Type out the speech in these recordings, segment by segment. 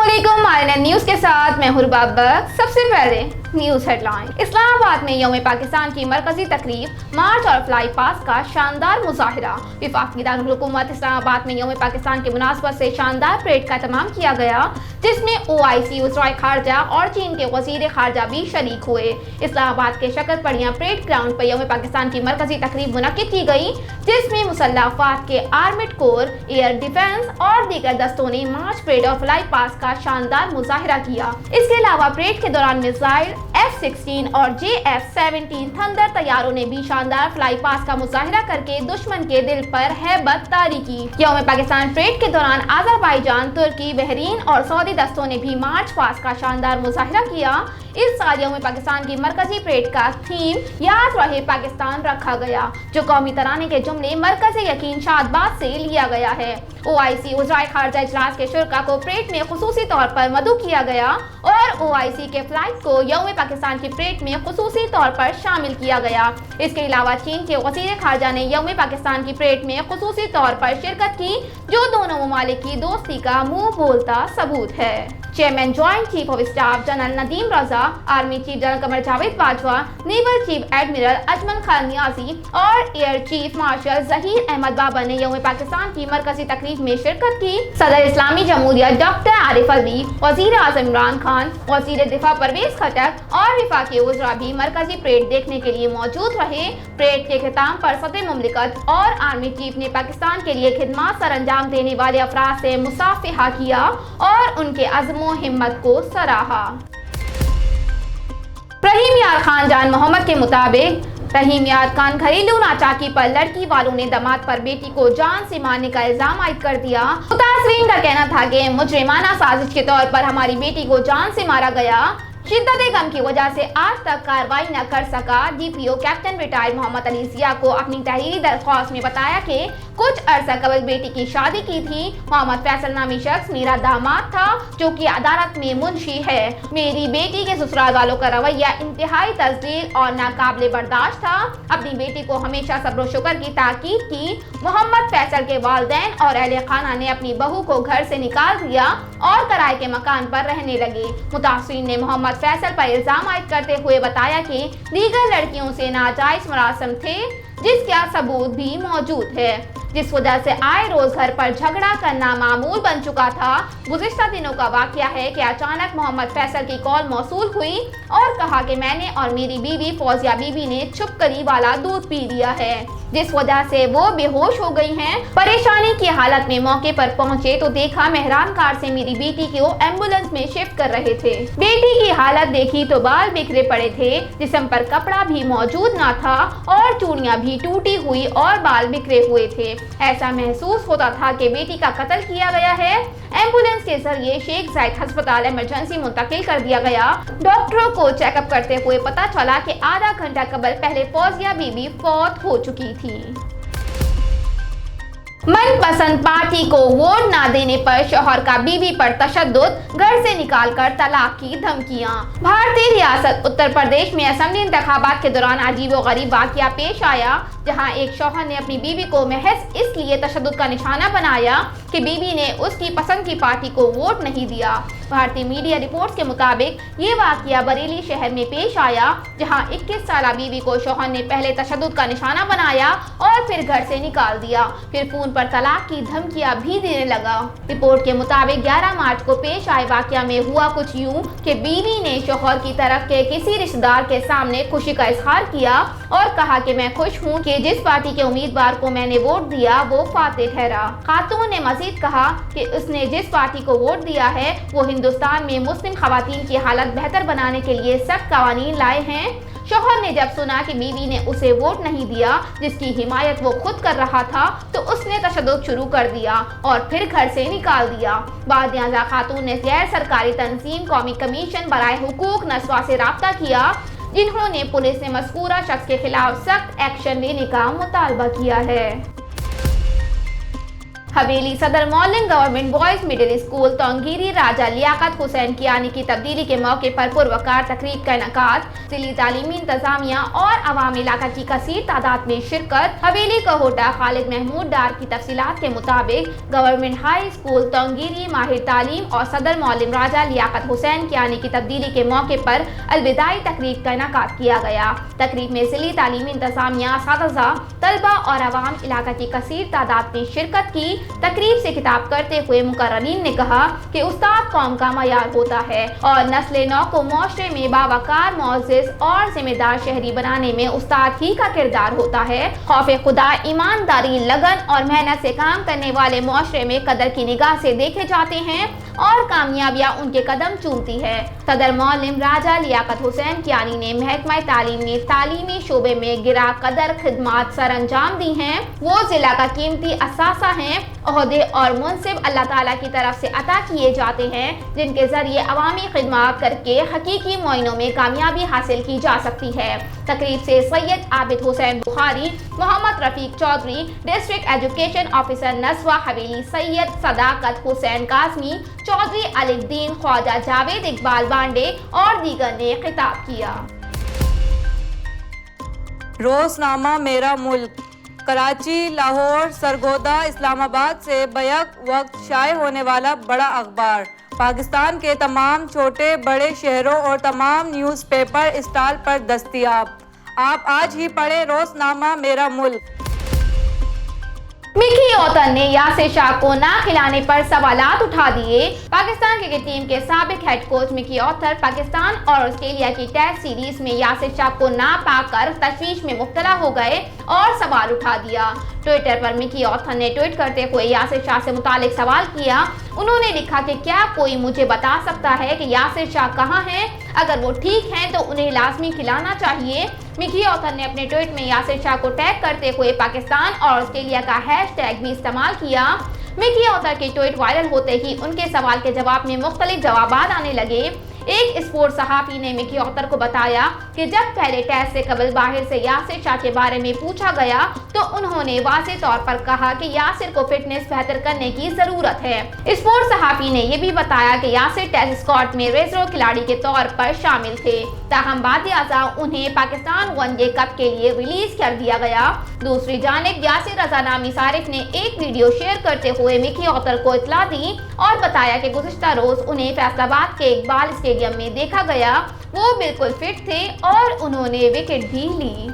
अस्सलामुअलैकुम, INN news के साथ मैं हूं बाबर। सबसे पहले न्यूज हेडलाइन। इस्लामाबाद में यौम पाकिस्तान की मरकजी तकरीब, मार्च और फ्लाई पास का शानदार मुजाहिरा। वफाकी दारुल हुकूमत इस्लामाबाद में यौम पाकिस्तान की मुनासबत से शानदार परेड का एहतमाम किया गया, जिसमें OIC वज़ीर खारजा और चीन के वज़ीर खारजा भी शरीक हुए। इस्लामाबाद के शकरपड़िया परेड ग्राउंड पर यौम पाकिस्तान की मरकजी तकरीब मुनक्किद की गई, जिसमें मुसल्लह अफ़वाद के आर्मिड कोर, एयर डिफेंस और दीगर दस्तों ने मार्च परेड और फ्लाई पास का शानदार मुजाहिरा किया। इसके अलावा परेड के दौरान मिसाइल F-16 और JF-17 थंडर तैयारों ने भी शानदार फ्लाई पास का मुजाहिरा करके दुश्मन के दिल पर हैबत तारी की। यौम पाकिस्तान परेड के दौरान अज़रबैजान, तुर्की, बहरीन और सऊदी दस्तों ने भी मार्च पास का शानदार मुजाहिरा किया। इस साल यौम पाकिस्तान की मरकजी परेड का थीम याद रहे पाकिस्तान रखा गया, जो कौमी तराने के जुमले मरकज़ यकीन शादबाद से लिया गया है। OIC वज़ीर खारजा इजलास के शुरका को परेड में खुसूसी तौर पर मदऊ किया गया और OIC के फ्लाइट को यौम पाकिस्तान की परेड में खुसूसी तौर पर शामिल किया गया। इसके अलावा चीन के वज़ीर खारजा ने यौम पाकिस्तान की परेड में खुसूसी तौर पर शिरकत की, जो दोनों ममालिक की दोस्ती का मुंह बोलता सबूत है। Chairman joint chief of staff general Nadeem Raza, army chief general Qamar Javed Bajwa, naval chief admiral Ajmal Khan Niazi और air chief marshal Zaheer Ahmed Babar ने यौम पाकिस्तान की मरकजी तकरीब में शिरकत की। सदर इस्लामी जमहूरियत डॉक्टर आरिफ अलवी, वज़ीर आज़म इमरान खान, वज़ीर दिफा परवेज खटक और वफाकी वज़रा भी मरकजी परेड देखने के लिए मौजूद रहे। परेड के ख़िताम पर सदर मुमलिकत और आर्मी चीफ ने पाकिस्तान के लिए खिदमत सर अंजाम देने वाले अफराद से मुसाफिहा किया और उनके अज़्म व हिम्मत को सराहा। रहीम यार खान जान मोहम्मद के मुताबिक रहीम यार खान घरेलू नाचाकी पर लड़की वालों ने दामाद पर बेटी को जान से मारने का इल्जाम आयद कर दिया। मुतासरीन का कहना था कि मुजरिमाना साजिश के तौर पर हमारी बेटी को जान से मारा गया। शिद्दत गम की वजह से आज तक कार्रवाई न कर सका। DPO captain retired Mohammad Ali Zia को अपनी तहरीरी दरख्वास्त में बताया कि कुछ अरसा कबल बेटी की शादी की थी। मोहम्मद फैसल नामी शख्स मेरा दामाद था, जो कि अदालत में मुंशी है। मेरी बेटी के ससुराल वालों का रवैया इंतहाई तज़लील और नाकाबिले बर्दाश्त था। अपनी बेटी को हमेशा सब्र शुक्र की ताकीद की। मोहम्मद फैसल के वालिदैन और अहले खाना ने अपनी बहू को घर से निकाल दिया और किराए के मकान पर रहने लगे। मुतासिरीन ने मोहम्मद फैसल पर इल्जाम आयद करते हुए बताया कि दीगर लड़कियों से नाजायज मुरासम थे, जिसका सबूत भी मौजूद है, जिस वजह से आए रोज घर पर झगड़ा करना मामूल बन चुका था। गुज़िश्ता दिनों का वाक़या है कि अचानक मोहम्मद फैसल की कॉल मौसूल हुई और कहा कि मैंने और मेरी बीवी फौजिया बीबी ने छुपकरी वाला दूध पी लिया है, जिस वजह से वो बेहोश हो गई हैं। परेशानी की हालत में मौके पर पहुंचे तो देखा मेहरान कार से मेरी बेटी को एम्बुलेंस में शिफ्ट कर रहे थे। बेटी की हालत देखी तो बाल बिखरे पड़े थे, जिस्म पर कपड़ा भी मौजूद ना था और चूड़ियां भी टूटी हुई और बाल बिखरे हुए थे। ऐसा महसूस होता था कि बेटी का कत्ल किया गया है। एम्बुलेंस के जरिए शेख जायद अस्पताल इमरजेंसी मुंतकिल कर दिया गया। डॉक्टरों को चेकअप करते हुए पता चला कि आधा घंटा कबल पहले फौजिया बीबी फौत हो चुकी थी। मनपसंद पार्टी को वोट ना देने पर शौहर का बीवी पर तशद्दुद, घर से निकालकर तलाक की धमकियां। भारतीय रियासत उत्तर प्रदेश में असेंबली इंतखाबात के दौरान अजीबोगरीब वाकया पेश आया, जहां एक शौहर ने अपनी बीवी को महज इसलिए तशद्दुद का निशाना बनाया कि बीवी ने उसकी पसंद की पार्टी को वोट नहीं दिया। भारतीय मीडिया रिपोर्ट्स के मुताबिक ये वाकया बरेली शहर में पेश आया, जहां 21 साल बीवी को शौहर ने पहले तशद्दुद का निशाना बनाया और फिर घर से निकाल दिया। फिर फोन पर तलाक की धमकियां भी देने लगा। रिपोर्ट के मुताबिक 11 मार्च को पेश आए वाकया में हुआ कुछ यूं कि बीवी ने शौहर की तरफ के किसी रिश्तेदार के सामने खुशी का इजहार किया और कहा कि मैं खुश हूं कि जिस पार्टी के उम्मीदवार को मैंने वोट दिया वो फातेह ठहरा। खातून ने मजीद कहा कि उसने जिस पार्टी को वोट दिया है वो हिंदुस्तान में मुस्लिम खवातीन की हालत बेहतर बनाने के लिए सख्त कानून लाए हैं। शौहर ने जब सुना कि बीवी ने उसे वोट नहीं दिया, जिसकी हिमायत वो खुद कर रहा था, तो उसने तशद्दुद शुरू कर दिया और फिर घर से निकाल दिया। बाद न्याज़ा खातून ने गैर सरकारी तंजीम कौमी कमीशन बराए हुकूक नस्वा से राब्ता किया, जिन्होंने पुलिस से मज़कूरा शख्स के खिलाफ सख्त एक्शन लेने का मुतालबा किया है। حویلی صدر مولن گورنمنٹ بوائز مڈل اسکول تونگیری راجہ لیاقت حسین کیانی کی تبدیلی کے موقع پر پروقار تقریب کا انعقاد، ضلعی تعلیمی انتظامیہ اور عوام علاقہ کی کثیر تعداد میں شرکت۔ حویلی کوہوٹا خالد محمود ڈار کی تفصیلات کے مطابق گورنمنٹ ہائی اسکول تونگیری ماہر تعلیم اور صدر مولن راجہ لیاقت حسین کیانی کی تبدیلی کے موقع پر الوداعی تقریب کا انعقاد کیا گیا۔ تقریب میں ضلعی تعلیمی انتظامیہ، اساتذہ، طلبہ اور عوام علاقہ کی کثیر تعداد نے شرکت کی۔ تقریب سے خطاب کرتے ہوئے مقررین نے کہا کہ استاد قوم کا معیار ہوتا ہے اور نسل نو کو معاشرے میں باوقار، معزز اور ذمہ دار شہری بنانے میں استاد ہی کا کردار ہوتا ہے۔ خوف خدا، ایمانداری، لگن اور محنت سے کام کرنے والے معاشرے میں قدر کی نگاہ سے دیکھے جاتے ہیں اور کامیابیاں ان کے قدم چومتی ہے۔ صدر مولم راجہ لیاقت حسین کیانی نے محکمہ تعلیم نے تعلیمی شعبے میں گراں قدر خدمات سر انجام دی ہیں۔ وہ ضلع کا قیمتی اثاثہ ہیں۔ عہدے اور منصب اللہ تعالیٰ کی طرف سے عطا کیے جاتے ہیں جن کے ذریعے عوامی خدمات کر کے حقیقی معینوں میں کامیابی حاصل کی جا سکتی ہے۔ تقریب سے سید عابد حسین بخاری، محمد رفیق چودھری، ڈسٹرکٹ ایجوکیشن آفیسر نسواں حویلی، سید صداقت حسین قاسمی، چودھری علی الدین، خواجہ جاوید اقبال بانڈے اور دیگر نے خطاب کیا۔ روزنامہ میرا ملک کراچی، لاہور، سرگودا، اسلام آباد سے بیک وقت شائع ہونے والا بڑا اخبار پاکستان کے تمام چھوٹے بڑے شہروں اور تمام نیوز پیپر اسٹال پر دستیاب۔ آپ آج ہی پڑھیں روزنامہ میرا ملک۔ مکی اوتن نے یاسر شاہ کو نہ کھلانے پر سوالات اٹھا دیے۔ پاکستان کرکٹ ٹیم کے سابق ہیڈ کوچ مکی اوتن پاکستان اور آسٹریلیا کی ٹیسٹ سیریز میں یاسر شاہ کو نہ پا کر تشویش میں مبتلا ہو گئے اور سوال اٹھا دیا۔ ٹویٹر پر مکی اوتن نے ٹویٹ کرتے ہوئے یاسر شاہ سے متعلق سوال کیا۔ انہوں نے لکھا کہ کیا کوئی مجھے بتا سکتا ہے کہ یاسر شاہ کہاں ہیں؟ اگر وہ ٹھیک ہیں تو انہیں لازمی کھلانا چاہیے۔ مکی اوتن نے اپنے ٹویٹ میں یاسر شاہ کو ٹیگ کرتے ہوئے پاکستان اور آسٹریلیا کا ہیش ٹیگ بھی استعمال کیا۔ مکی اوتن کے ٹویٹ وائرل ہوتے ہی ان کے سوال کے جواب میں مختلف جوابات آنے لگے۔ ایک اسپورٹ صحافی نے مکی اوتن کو بتایا کہ جب پہلے ٹیسٹ سے قبل باہر سے یاسر شاہ کے بارے میں پوچھا گیا تو انہوں نے واضح طور پر کہا کہ یاسر کو فٹنس بہتر کرنے کی ضرورت ہے۔ اسپورٹ صحافی نے یہ بھی بتایا کہ یاسر ٹیسٹ اسکواڈ میں ریزرو کھلاڑی کے طور پر شامل تھے، تاہم بعد ازاں انہیں پاکستان ون ڈے کپ کے لیے ریلیز کر دیا گیا۔ دوسری جانب یاسر رضا نامی صارف نے ایک ویڈیو شیئر کرتے ہوئے مکی اوتن کو اطلاع دی اور بتایا کہ گزشتہ روز انہیں فیصل آباد کے اقبال اسٹیڈیم میں دیکھا گیا۔ وہ بالکل فٹ تھے اور انہوں نے وکٹ بھی لی۔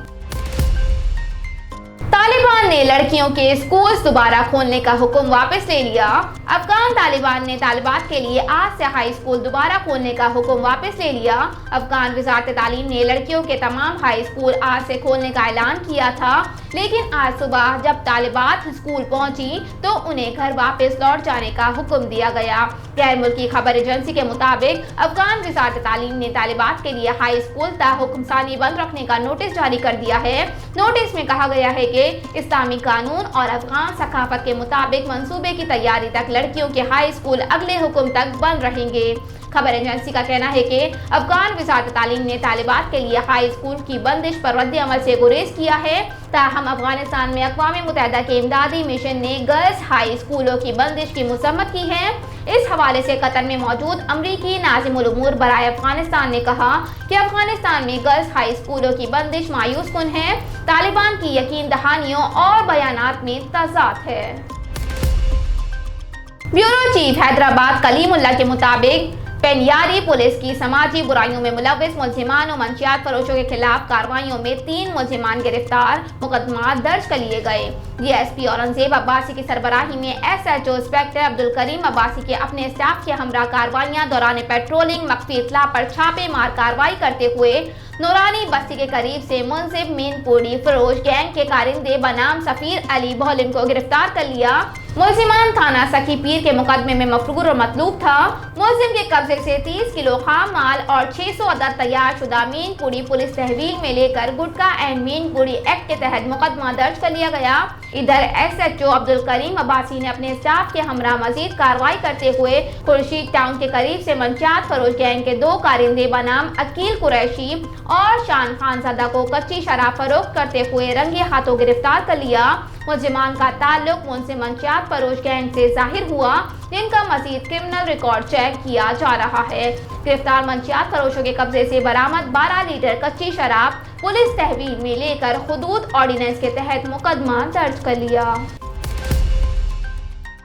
طالبان نے لڑکیوں کے اسکولز دوبارہ کھولنے کا حکم واپس لے لیا۔ افغان طالبان نے طالبات کے لیے آج سے ہائی اسکول دوبارہ کھولنے کا حکم واپس لے لیا۔ افغان وزارت تعلیم نے لڑکیوں کے تمام ہائی اسکول آج سے کھولنے کا اعلان کیا تھا، لیکن آج صبح جب طالبات اسکول پہنچی تو انہیں گھر واپس لوٹ جانے کا حکم دیا گیا۔ غیر ملکی خبر ایجنسی کے مطابق افغان وزارت تعلیم نے طالبات کے لیے ہائی اسکول تا حکم ثانی بند رکھنے کا نوٹس جاری کر دیا ہے۔ نوٹس میں کہا گیا ہے کہ اسلامی قانون اور افغان ثقافت کے مطابق منصوبے کی تیاری تک لڑکیوں کے ہائی اسکول اگلے حکم تک بند رہیں گے۔ خبر ایجنسی کا کہنا ہے کہ افغان وزارت تعلیم نے طالبات کے لیے ہائی اسکول کی بندش پر رد عمل سے گریز کیا ہے، تاہم افغانستان میں اقوام متحدہ کے امدادی مشن نے گرلز ہائی اسکولوں کی بندش کی مذمت کی ہے۔ اس حوالے سے قطر میں موجود امریکی ناظم الامور برائے افغانستان نے کہا کہ افغانستان میں گرلز ہائی اسکولوں کی بندش مایوس کن ہے، طالبان کی یقین دہانیوں اور بیانات میں تضاد ہے۔ بیورو چیف حیدرآباد کلیم اللہ کے مطابق پنیاری پولیس کی سماجی برائیوں میں ملوث ملزمان و منشیات فروشوں کے خلاف کارروائیوں میں 3 ملزمان گرفتار، مقدمات درج کر لیے گئے۔ D S P Aurangzeb Abbasi کی سربراہی میں S H O inspector Abdul Karim Abbasi کے اپنے اسٹاف کے ہمراہ کارروائیاں دوران پیٹرولنگ مخفی اطلاع پر چھاپے مار کارروائی کرتے ہوئے نورانی بستی کے قریب سے منصف مین پوڑی فروش گینگ کے کارندے بنام سفیر علی بولن کو گرفتار کر لیا۔ ملزمان تھانہ سکی پیر کے مقدمے میں مفرور اور مطلوب تھا۔ ملزم کے قبضے سے 30 کلو خام مال اور 600 عدد تیار شدہ مین پوڑی پولیس تحویل میں لے کر گٹکا اینڈ مین پوڑی ایکٹ کے تحت مقدمہ درج کر لیا گیا۔ ادھر S H O Abdul Karim Abbasi نے اپنے اسٹاف کے ہمراہ مزید کارروائی کرتے ہوئے خورشید ٹاؤن کے قریب سے منشیات فروش گینگ کے 2 کارندے بنام عقیل قریشی और शान खानजादा को कच्ची शराब फरोख्त करते हुए रंगे हाथों गिरफ्तार कर लिया। मुलजिमान का ताल्लुक मुंशी मंशियात फरोश गैंग से जाहिर हुआ, जिनका मजीद क्रिमिनल रिकॉर्ड चेक किया जा रहा है। गिरफ्तार मंशियात फरोशों के कब्जे से बरामद 12 लीटर कच्ची शराब पुलिस तहवील में लेकर हुदूद ऑर्डिनेंस के तहत मुकदमा दर्ज कर लिया।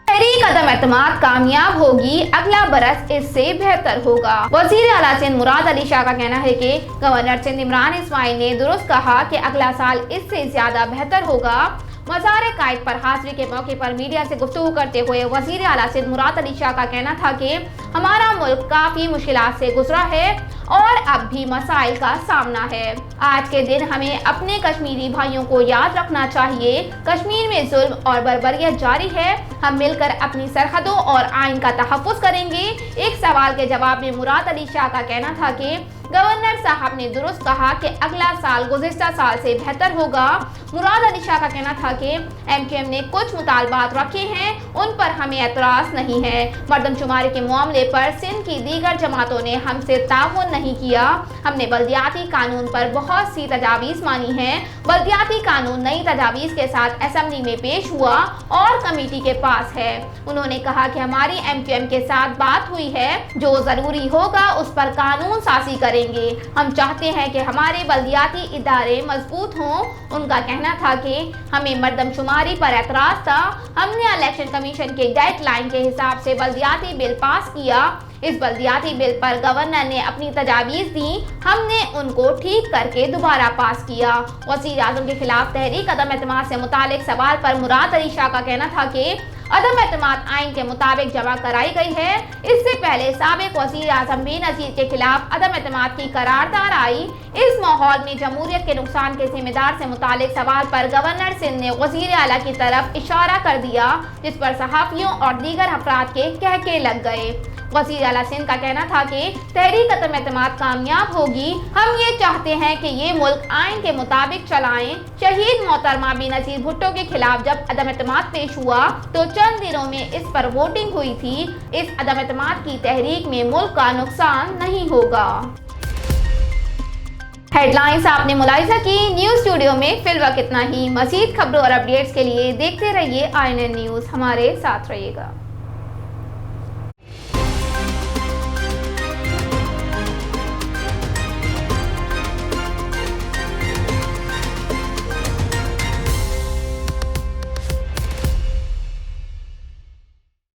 तहरीक अदम एतमाद कामयाब होगी, अगला बरस इससे बेहतर होगा। वजीर आला सिंध मुराद अली शाह का कहना है कि गवर्नर सिंध इमरान इस्माइल ने दुरुस्त कहा कि अगला साल इससे ज्यादा बेहतर होगा। मज़ार कायद पर हाजिरी के मौके पर मीडिया से गुफ्तगू करते हुए वजीर आला सिंध मुराद अली शाह का कहना था कि हमारा मुल्क काफ़ी मुश्किलात से गुजरा है और अब भी मसाइल का सामना है। आज के दिन हमें अपने कश्मीरी भाइयों को याद रखना चाहिए। कश्मीर में जुल्म और बर्बरियत जारी है। हम मिलकर अपनी सरहदों और आइन का तहफ़्फ़ुज़ करेंगे। एक सवाल के जवाब में मुराद अली शाह का कहना था कि गवर्नर साहब ने दुरुस्त कहा कि अगला साल गुज़िश्ता साल से बेहतर होगा। मुराद अली शाह का कहना था कि MQM ने कुछ मुतालबात रखे हैं, उन पर हमें एतराज़ नहीं है। मर्दमशुमारी के मामले पर सिंध की दीगर जमातों ने हमसे ताउन नहीं किया। हमने बल्दियाती कानून पर बहुत सी तजावीज़ मानी हैं। बल्दियाती कानून नई तजावीज़ के साथ असम्बली में पेश हुआ और कमेटी के पास है। उन्होंने कहा कि हमारी MQM के साथ बात हुई है, जो ज़रूरी होगा उस पर कानून साज़ी करेंगे। हम चाहते हैं कि हमारे बल्दियाती इदारे मजबूत हों। उनका कहना था कि हमें मर्दमशुमारी पर एतराज़ था। हमने इलेक्शन कमीशन के डेडलाइन के हिसाब से बल्दियाती बिल पास किया। इस बल्दियाती बिल पर गवर्नर ने अपनी तजावीज़ दी, हमने उनको ठीक करके दोबारा पास किया। वज़ीर आज़म के खिलाफ तहरीक अदम एतमाद से मुतालिक सवाल पर मुराद अली शाह का कहना था कि अदम एतमाद आइन के मुताबिक जमा कराई गई है। इससे पहले साबिक वज़ीर आज़म बेनज़ीर के खिलाफ अदम एतमाद की करारदाद आई। इस माहौल में जमहूरियत के नुकसान के जिम्मेदार से मुतालिक सवाल पर गवर्नर सिंध ने वज़ीर आला की तरफ इशारा कर दिया, जिस पर सहाफ़ियों और दीगर अफराद के कहके लग गए। वज़ीर आला सिंध का कहना था कि तहरीक अदम एतमाद कामयाब होगी। हम ये चाहते हैं कि ये मुल्क आइन के मुताबिक चलाएं। शहीद मोहतरमा बेनज़ीर भुट्टो के खिलाफ जब अदम एतमाद पेश हुआ तो चंद दिनों में इस पर वोटिंग हुई थी। इस अदम एतमाद की तहरीक में मुल्क का नुकसान नहीं होगा। हेडलाइंस आपने मुलाहिजा की। न्यूज़ स्टूडियो में फिलवक्त इतना ही। मज़ीद खबरों और अपडेट्स के लिए देखते रहिए INN न्यूज़। हमारे साथ रहिएगा।